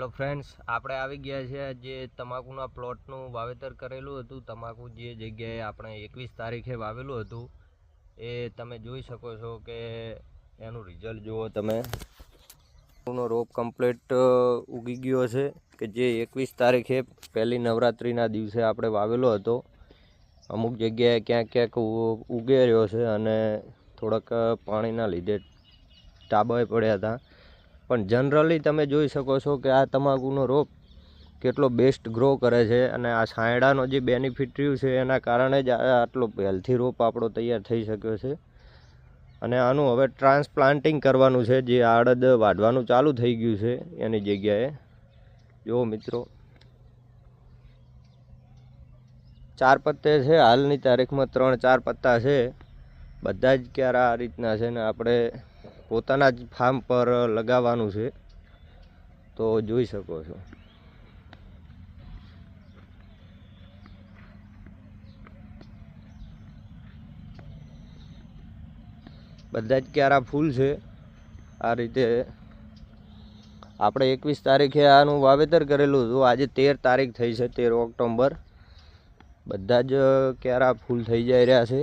Hello friends, આપણે આવી ગયા છે જે તમાકુના પ્લોટનું વાવેતર કરેલું હતું. તમાકુ જે જગ્યાએ આપણે 21 તારીખે વાવેલું હતું એ તમે જોઈ શકો છો કે એનું રિઝલ્ટ જુઓ તમે. નો રોપ કમ્પ્લીટ ઉગી ગયો છે કે જે 21 તારીખે પહેલી નવરાત્રિના દિવસે આપણે વાવેલો હતો. અમુક જગ્યાએ ક્યાંક ઉગે રહ્યો છે અને થોડાક પાણીના લીધે ટાબાએ પડ્યા હતા. પણ જનરલી તમે જોઈ શકો છો કે આ તમાકુનો રોપ કેટલો બેસ્ટ ગ્રો કરે છે અને આ છાંયડાનો જે બેનિફિટ રહ્યું છે એના કારણે જ આટલો હેલ્થી રોપ આપણો તૈયાર થઈ શક્યો છે. અને આનું હવે ટ્રાન્સપ્લાન્ટિંગ કરવાનું છે, જે આડદ વાઢવાનું ચાલુ થઈ ગયું છે એની જગ્યાએ. જુઓ મિત્રો, 4 પત્તે છે હાલની તારીખમાં, 3-4 પત્તા છે. બધા જ ક્યારા આ રીતના છે ને આપણે પોતાના જ ફાર્મ પર લગાવવાનું છે, તો જોઈ શકો છો. બધા જ ક્યારા ફૂલ છે. આ રીતે આપણે 21 તારીખે આનું વાવેતર કરેલું હતું. આજે 13 તારીખ થઈ છે, 13 ઓક્ટોબર. બધા જ ક્યારા ફૂલ થઈ જઈ રહ્યા છે.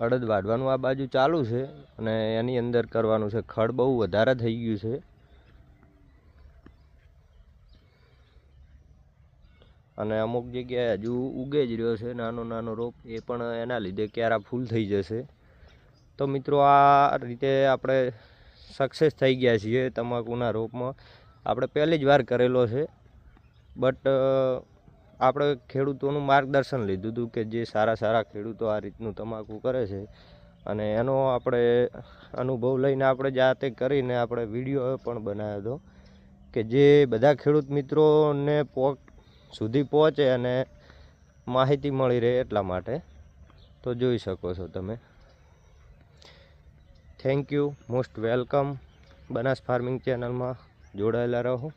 અડદ વાઢવાનું આ બાજુ ચાલુ છે અને એની અંદર કરવાનું છે. ખડ બહુ વધારે થઈ ગયું છે અને અમુક જગ્યાએ હજુ ઉગે જ રહ્યો છે નાનો નાનો રોપ, એ પણ એના લીધે ક્યારા ફૂલ થઈ જશે. તો મિત્રો, આ રીતે આપણે સક્સેસ થઈ ગયા છીએ તમાકુના રોપમાં. આપણે પહેલી જ વાર કરેલો છે, બટ આપણે ખેડૂતોનું માર્ગદર્શન લીધું હતું કે જે સારા ખેડૂતો આ રીતનું તમાકુ કરે છે અને એનો આપણે અનુભવ લઈને આપણે જાતે કરીને આપણે વિડીયો પણ બનાવ્યો હતો કે જે બધા ખેડૂત મિત્રોને સુધી પહોંચે અને માહિતી મળી રહે એટલા માટે. તો જોઈ શકો છો તમે. Thank you, most welcome. Banas farming ચેનલમાં જોડાયેલા રહો.